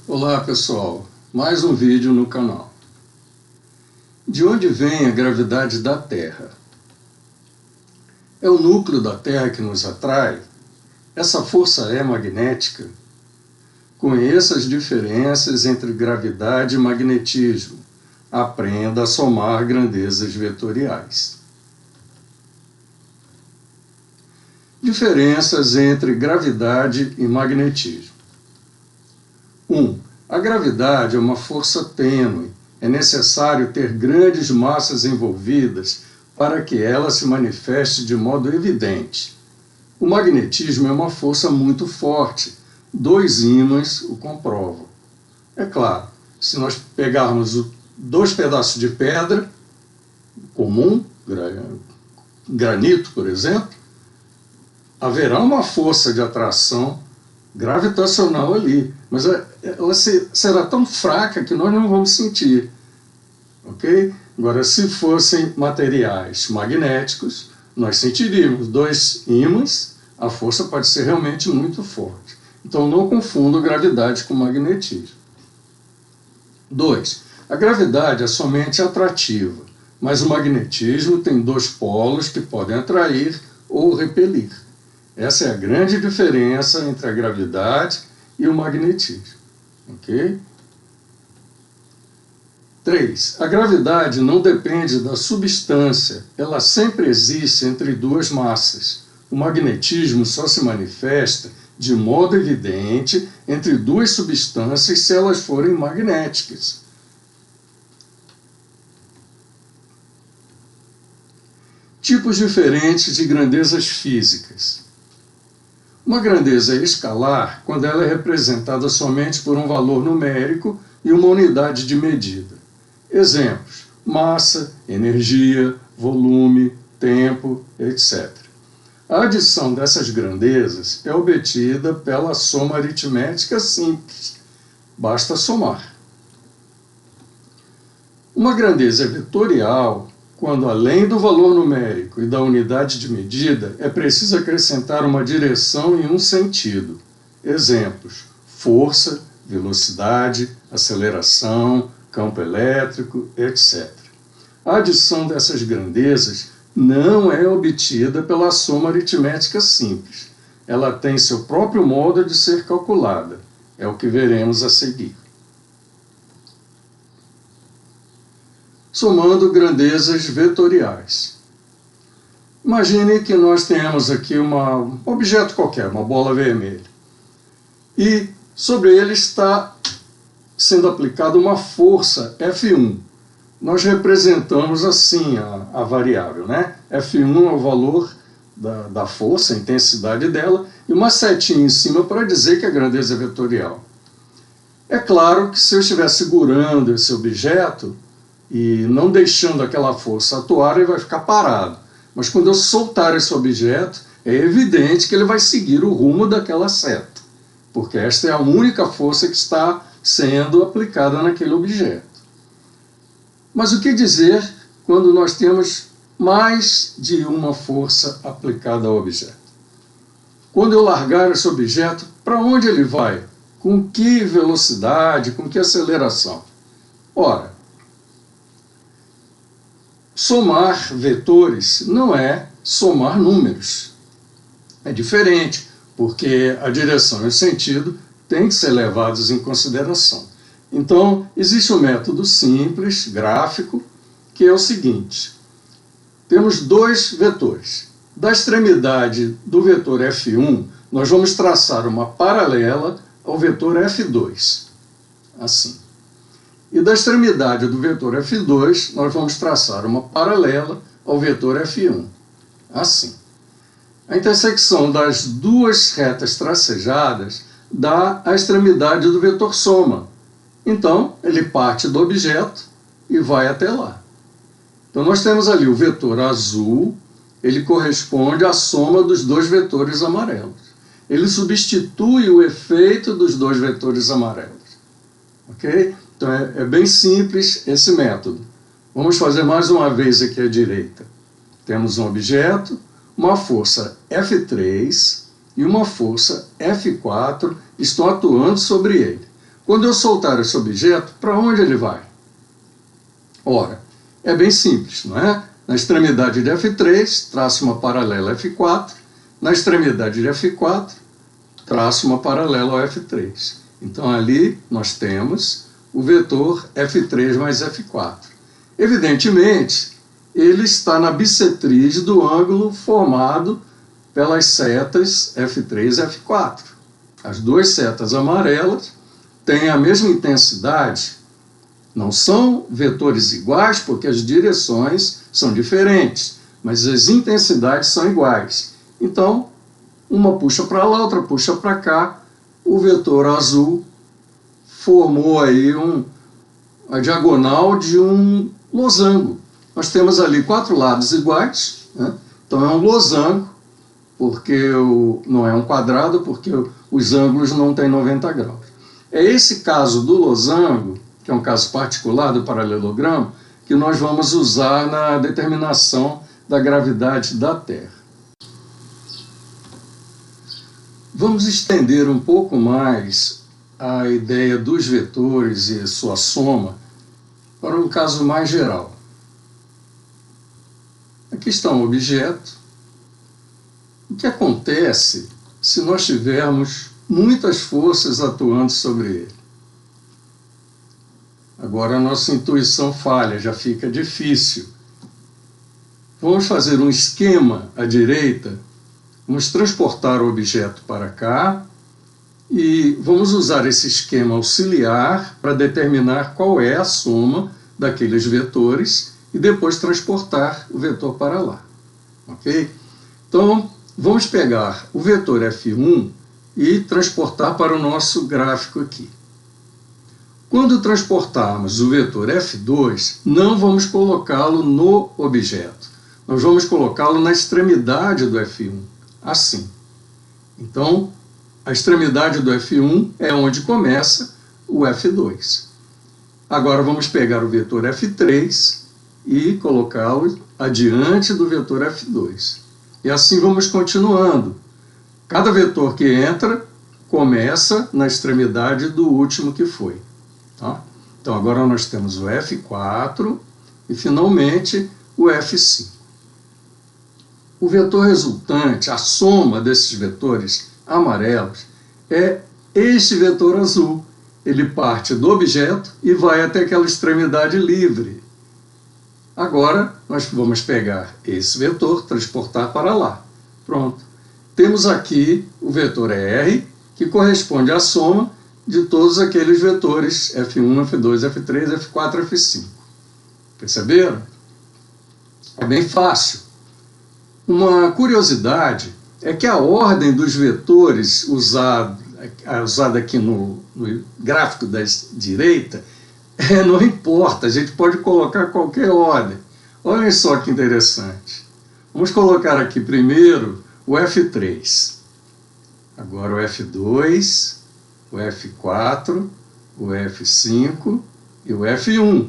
Olá pessoal, mais um vídeo no canal. De onde vem a gravidade da Terra? É o núcleo da Terra que nos atrai? Essa força é magnética? Conheça as diferenças entre gravidade e magnetismo. Aprenda a somar grandezas vetoriais. Diferenças entre gravidade e magnetismo. 1. A gravidade é uma força tênue. É necessário ter grandes massas envolvidas para que ela se manifeste de modo evidente. O magnetismo é uma força muito forte. 2 ímãs o comprovam. É claro, se nós pegarmos 2 pedaços de pedra comum, granito, por exemplo, haverá uma força de atração gravitacional ali, mas ela será tão fraca que nós não vamos sentir, ok? Agora, se fossem materiais magnéticos, nós sentiríamos 2 ímãs, a força pode ser realmente muito forte. Então, não confunda gravidade com magnetismo. 2. A gravidade é somente atrativa, mas o magnetismo tem 2 polos que podem atrair ou repelir. Essa é a grande diferença entre a gravidade e o magnetismo. Ok? 3. A gravidade não depende da substância, ela sempre existe entre 2 massas. O magnetismo só se manifesta de modo evidente entre 2 substâncias se elas forem magnéticas. Tipos diferentes de grandezas físicas. Uma grandeza é escalar quando ela é representada somente por um valor numérico e uma unidade de medida. Exemplos: massa, energia, volume, tempo, etc. A adição dessas grandezas é obtida pela soma aritmética simples. Basta somar. Uma grandeza é vetorial quando, além do valor numérico e da unidade de medida, é preciso acrescentar uma direção em um sentido. Exemplos: força, velocidade, aceleração, campo elétrico, etc. A adição dessas grandezas não é obtida pela soma aritmética simples. Ela tem seu próprio modo de ser calculada. É o que veremos a seguir. Somando grandezas vetoriais. Imagine que nós tenhamos aqui um objeto qualquer, uma bola vermelha. E sobre ele está sendo aplicada uma força F1. Nós representamos assim a variável, né? F1 é o valor da força, a intensidade dela, e uma setinha em cima para dizer que a grandeza é vetorial. É claro que se eu estiver segurando esse objeto e não deixando aquela força atuar, ele vai ficar parado. Mas quando eu soltar esse objeto, é evidente que ele vai seguir o rumo daquela seta, porque esta é a única força que está sendo aplicada naquele objeto. Mas o que dizer quando nós temos mais de uma força aplicada ao objeto? Quando eu largar esse objeto, para onde ele vai? Com que velocidade? Com que aceleração? Ora, somar vetores não é somar números. É diferente, porque a direção e o sentido têm que ser levados em consideração. Então, existe um método simples, gráfico, que é o seguinte. Temos 2 vetores. Da extremidade do vetor F1, nós vamos traçar uma paralela ao vetor F2. Assim. E da extremidade do vetor F2, nós vamos traçar uma paralela ao vetor F1. Assim. A intersecção das 2 retas tracejadas dá a extremidade do vetor soma. Então, ele parte do objeto e vai até lá. Então, nós temos ali o vetor azul, ele corresponde à soma dos 2 vetores amarelos. Ele substitui o efeito dos 2 vetores amarelos. Ok? Então, é bem simples esse método. Vamos fazer mais uma vez aqui à direita. Temos um objeto, uma força F3 e uma força F4 estão atuando sobre ele. Quando eu soltar esse objeto, para onde ele vai? Ora, é bem simples, não é? Na extremidade de F3, traço uma paralela F4. Na extremidade de F4, traço uma paralela ao F3. Então, ali nós temos o vetor F3 mais F4. Evidentemente, ele está na bissetriz do ângulo formado pelas setas F3 e F4. As duas setas amarelas têm a mesma intensidade. Não são vetores iguais, porque as direções são diferentes, mas as intensidades são iguais. Então, uma puxa para lá, outra puxa para cá. O vetor azul formou aí a diagonal de um losango. Nós temos ali 4 lados iguais, né? Então é um losango, porque não é um quadrado, porque os ângulos não têm 90 graus. É esse caso do losango, que é um caso particular do paralelogramo, que nós vamos usar na determinação da gravidade da Terra. Vamos estender um pouco mais a ideia dos vetores e sua soma para um caso mais geral. Aqui está um objeto. O que acontece se nós tivermos muitas forças atuando sobre ele? Agora a nossa intuição falha, já fica difícil. Vamos fazer um esquema à direita, vamos transportar o objeto para cá e vamos usar esse esquema auxiliar para determinar qual é a soma daqueles vetores e depois transportar o vetor para lá. Ok? Então, vamos pegar o vetor F1 e transportar para o nosso gráfico aqui. Quando transportarmos o vetor F2, não vamos colocá-lo no objeto. Nós vamos colocá-lo na extremidade do F1, assim. Então, a extremidade do F1 é onde começa o F2. Agora vamos pegar o vetor F3 e colocá-lo adiante do vetor F2. E assim vamos continuando. Cada vetor que entra começa na extremidade do último que foi. Tá? Então agora nós temos o F4 e finalmente o F5. O vetor resultante, a soma desses vetores amarelos, é este vetor azul. Ele parte do objeto e vai até aquela extremidade livre. Agora nós vamos pegar esse vetor, transportar para lá. Pronto. Temos aqui o vetor R, que corresponde à soma de todos aqueles vetores F1, F2, F3, F4, F5. Perceberam? É bem fácil. Uma curiosidade é que a ordem dos vetores usada aqui no gráfico da direita não importa, a gente pode colocar qualquer ordem. Olhem só que interessante. Vamos colocar aqui primeiro o F3, agora o F2, o F4, o F5 e o F1.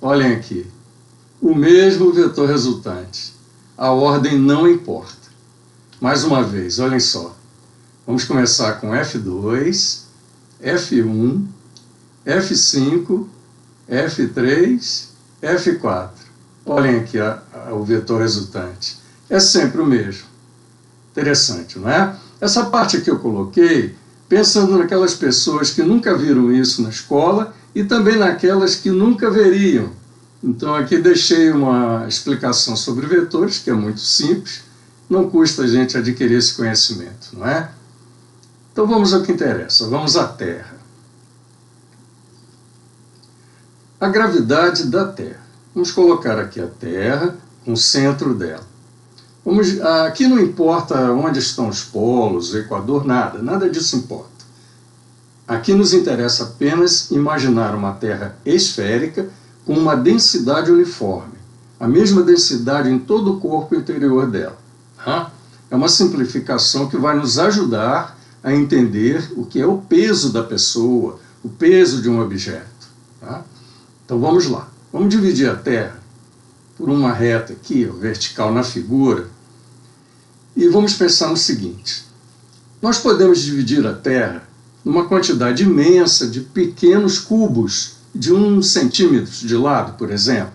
Olhem aqui, o mesmo vetor resultante. A ordem não importa. Mais uma vez, olhem só. Vamos começar com F2, F1, F5, F3, F4. Olhem aqui o vetor resultante. É sempre o mesmo. Interessante, não é? Essa parte que eu coloquei, pensando naquelas pessoas que nunca viram isso na escola e também naquelas que nunca veriam. Então aqui deixei uma explicação sobre vetores, que é muito simples, não custa a gente adquirir esse conhecimento, não é? Então vamos ao que interessa, vamos à Terra. A gravidade da Terra. Vamos colocar aqui a Terra, com o centro dela. Aqui não importa onde estão os polos, o Equador, nada disso importa. Aqui nos interessa apenas imaginar uma Terra esférica com uma densidade uniforme, a mesma densidade em todo o corpo interior dela. Tá? É uma simplificação que vai nos ajudar a entender o que é o peso da pessoa, o peso de um objeto. Tá? Então vamos lá. Vamos dividir a Terra por uma reta aqui, vertical na figura, e vamos pensar no seguinte. Nós podemos dividir a Terra numa quantidade imensa de pequenos cubos de 1 centímetro de lado, por exemplo.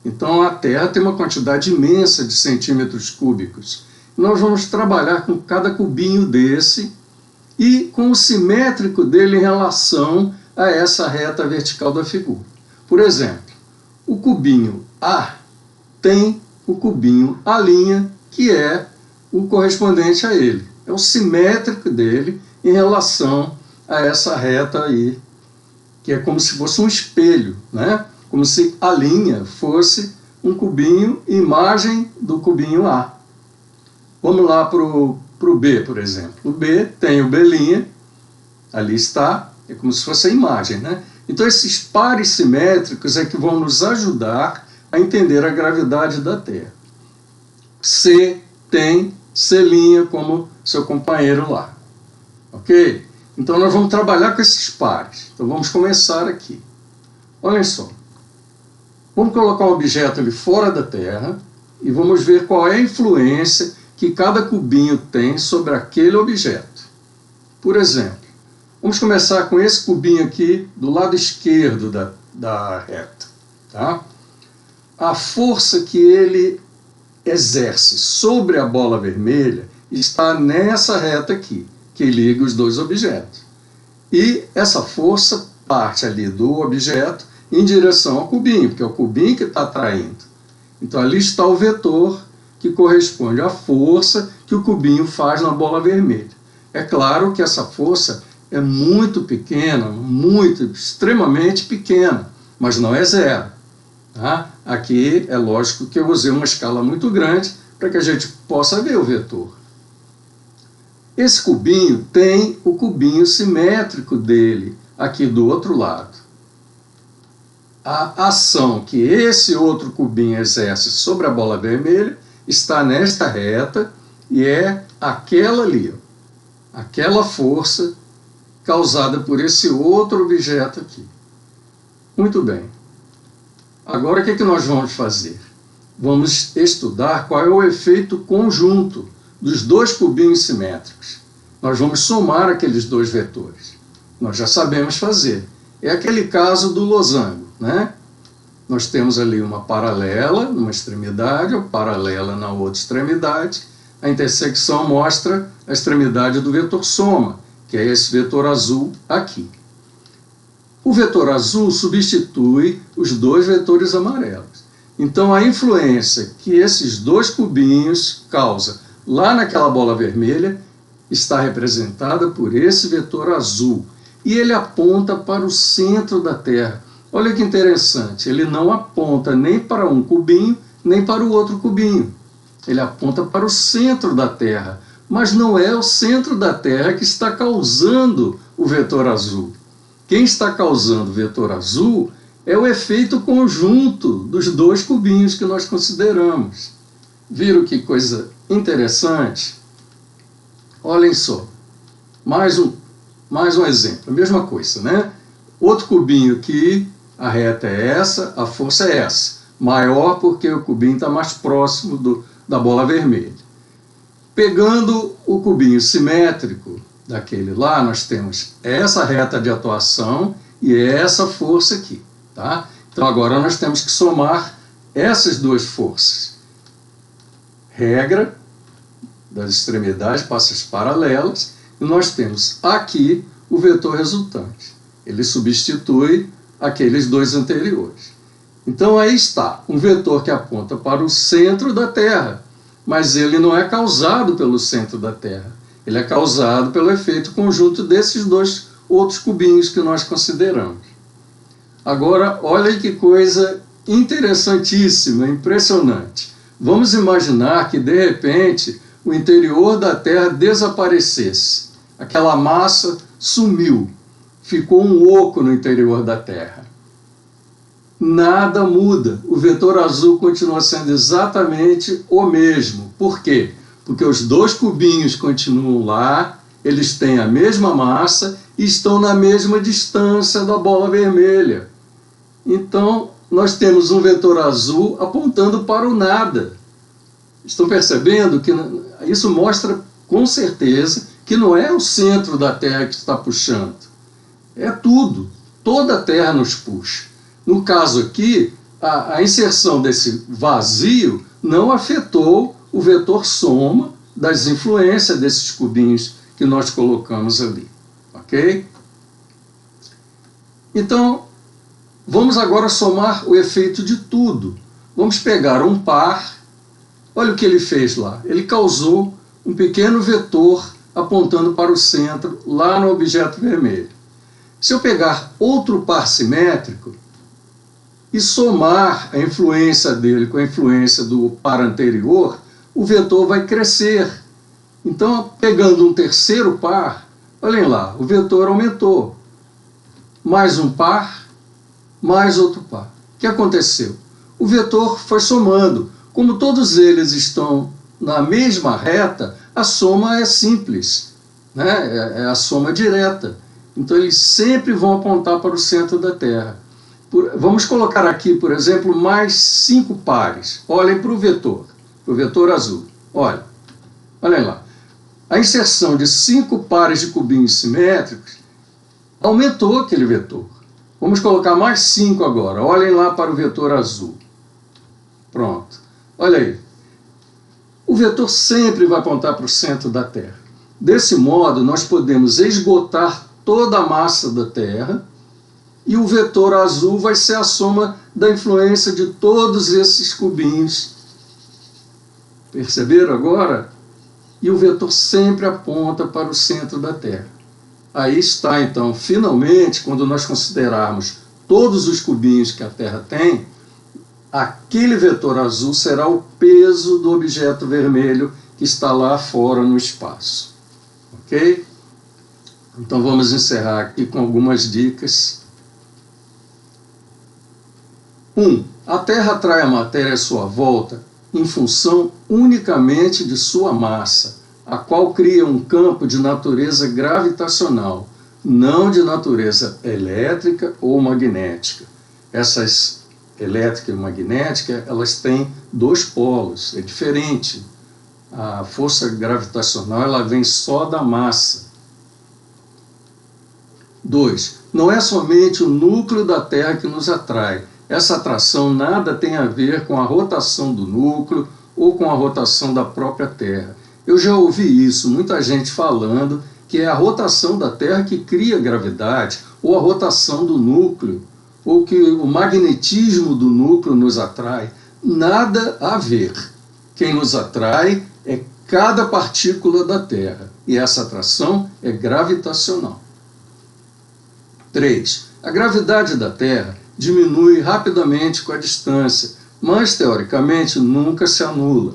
Então a Terra tem uma quantidade imensa de centímetros cúbicos. Nós vamos trabalhar com cada cubinho desse e com o simétrico dele em relação a essa reta vertical da figura. Por exemplo, o cubinho A tem o cubinho A', que é o correspondente a ele. É o simétrico dele em relação a essa reta aí, que é como se fosse um espelho, né? Como se a linha fosse um cubinho, imagem do cubinho A. Vamos lá para o B, por exemplo. O B tem o B', ali está, é como se fosse a imagem, né? Então esses pares simétricos é que vão nos ajudar a entender a gravidade da Terra. C tem C' como seu companheiro lá. Ok? Então nós vamos trabalhar com esses pares. Então vamos começar aqui. Olhem só. Vamos colocar um objeto ali fora da Terra e vamos ver qual é a influência que cada cubinho tem sobre aquele objeto. Por exemplo, vamos começar com esse cubinho aqui do lado esquerdo da reta. Tá? A força que ele exerce sobre a bola vermelha está nessa reta aqui, que liga os dois objetos. E essa força parte ali do objeto em direção ao cubinho, porque é o cubinho que está atraindo. Então ali está o vetor que corresponde à força que o cubinho faz na bola vermelha. É claro que essa força é muito pequena, extremamente pequena, mas não é zero. Tá? Aqui é lógico que eu usei uma escala muito grande para que a gente possa ver o vetor. Esse cubinho tem o cubinho simétrico dele aqui do outro lado. A ação que esse outro cubinho exerce sobre a bola vermelha está nesta reta e é aquela ali, ó, aquela força causada por esse outro objeto aqui. Muito bem. Agora o que é que nós vamos fazer? Vamos estudar qual é o efeito conjunto dos dois cubinhos simétricos. Nós vamos somar aqueles dois vetores. Nós já sabemos fazer. É aquele caso do losango, né? Nós temos ali uma paralela numa extremidade, ou paralela na outra extremidade. A intersecção mostra a extremidade do vetor soma, que é esse vetor azul aqui. O vetor azul substitui os dois vetores amarelos. Então a influência que esses dois cubinhos causam lá naquela bola vermelha está representada por esse vetor azul. E ele aponta para o centro da Terra. Olha que interessante, ele não aponta nem para um cubinho, nem para o outro cubinho. Ele aponta para o centro da Terra, mas não é o centro da Terra que está causando o vetor azul. Quem está causando o vetor azul é o efeito conjunto dos dois cubinhos que nós consideramos. Viram que coisa interessante? Olhem só, mais um exemplo, a mesma coisa, né? Outro cubinho aqui, a reta é essa, a força é essa. Maior porque o cubinho está mais próximo da bola vermelha. Pegando o cubinho simétrico daquele lá, nós temos essa reta de atuação e essa força aqui. Tá? Então agora nós temos que somar essas duas forças. Regra das extremidades, passas paralelas, e nós temos aqui o vetor resultante. Ele substitui aqueles dois anteriores. Então aí está, um vetor que aponta para o centro da Terra, mas ele não é causado pelo centro da Terra. Ele é causado pelo efeito conjunto desses dois outros cubinhos que nós consideramos. Agora, olha que coisa interessantíssima, impressionante. Vamos imaginar que, de repente, o interior da Terra desaparecesse. Aquela massa sumiu, ficou um oco no interior da Terra. Nada muda, o vetor azul continua sendo exatamente o mesmo. Por quê? Porque os dois cubinhos continuam lá, eles têm a mesma massa e estão na mesma distância da bola vermelha. Então, nós temos um vetor azul apontando para o nada. Estão percebendo que isso mostra com certeza que não é o centro da Terra que está puxando, é tudo, toda a Terra nos puxa. No caso aqui, a inserção desse vazio não afetou o vetor soma das influências desses cubinhos que nós colocamos ali, ok? Então, vamos agora somar o efeito de tudo. Vamos pegar um par, olha o que ele fez lá, ele causou um pequeno vetor apontando para o centro, lá no objeto vermelho. Se eu pegar outro par simétrico e somar a influência dele com a influência do par anterior, o vetor vai crescer. Então, pegando um terceiro par, olhem lá, o vetor aumentou. Mais um par, mais outro par. O que aconteceu? O vetor foi somando. Como todos eles estão na mesma reta, a soma é simples, né? É a soma direta. Então, eles sempre vão apontar para o centro da Terra. Vamos colocar aqui, por exemplo, mais 5 pares. Olhem para o vetor azul. Olhem lá. A inserção de 5 pares de cubinhos simétricos aumentou aquele vetor. Vamos colocar mais 5 agora. Olhem lá para o vetor azul. Pronto. Olha aí. O vetor sempre vai apontar para o centro da Terra. Desse modo, nós podemos esgotar toda a massa da Terra e o vetor azul vai ser a soma da influência de todos esses cubinhos. Perceberam agora? E o vetor sempre aponta para o centro da Terra. Aí está, então, finalmente, quando nós considerarmos todos os cubinhos que a Terra tem, aquele vetor azul será o peso do objeto vermelho que está lá fora no espaço. Ok? Então vamos encerrar aqui com algumas dicas. 1. A Terra atrai a matéria à sua volta em função unicamente de sua massa, a qual cria um campo de natureza gravitacional, não de natureza elétrica ou magnética. Essas elétrica e magnética, elas têm 2 polos, é diferente. A força gravitacional, ela vem só da massa. 2. Não é somente o núcleo da Terra que nos atrai. Essa atração nada tem a ver com a rotação do núcleo ou com a rotação da própria Terra. Eu já ouvi isso, muita gente falando que é a rotação da Terra que cria gravidade, ou a rotação do núcleo, ou que o magnetismo do núcleo nos atrai. Nada a ver. Quem nos atrai é cada partícula da Terra, e essa atração é gravitacional. 3. A gravidade da Terra diminui rapidamente com a distância, mas teoricamente nunca se anula.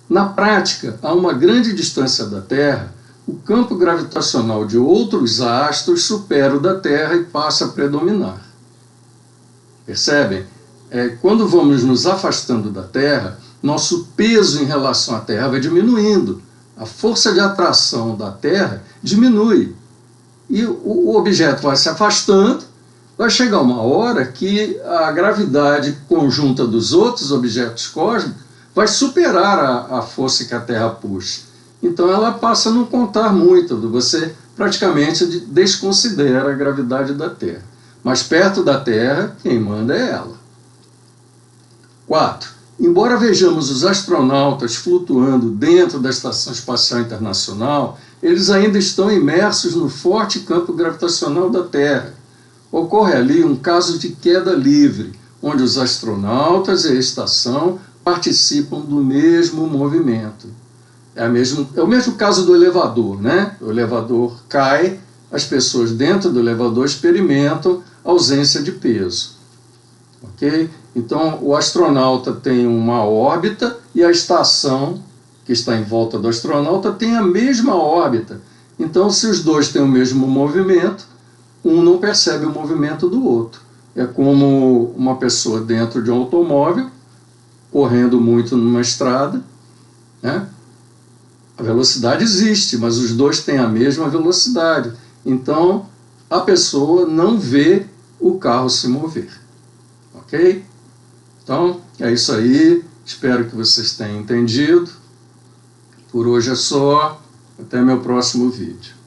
Na prática, a uma grande distância da Terra, o campo gravitacional de outros astros supera o da Terra e passa a predominar. Percebem? Quando vamos nos afastando da Terra, nosso peso em relação à Terra vai diminuindo. A força de atração da Terra diminui. E o objeto vai se afastando, vai chegar uma hora que a gravidade conjunta dos outros objetos cósmicos vai superar a força que a Terra puxa. Então ela passa a não contar muito, você praticamente desconsidera a gravidade da Terra. Mas perto da Terra, quem manda é ela. 4. Embora vejamos os astronautas flutuando dentro da Estação Espacial Internacional, eles ainda estão imersos no forte campo gravitacional da Terra. Ocorre ali um caso de queda livre, onde os astronautas e a estação participam do mesmo movimento. É o mesmo caso do elevador, né? O elevador cai, as pessoas dentro do elevador experimentam ausência de peso. Ok? Então, o astronauta tem uma órbita e a estação que está em volta do astronauta tem a mesma órbita. Então, se os dois têm o mesmo movimento, um não percebe o movimento do outro. É como uma pessoa dentro de um automóvel, correndo muito numa estrada, né? A velocidade existe, mas os dois têm a mesma velocidade. Então, a pessoa não vê o carro se mover. Ok? Então, é isso aí. Espero que vocês tenham entendido. Por hoje é só. Até meu próximo vídeo.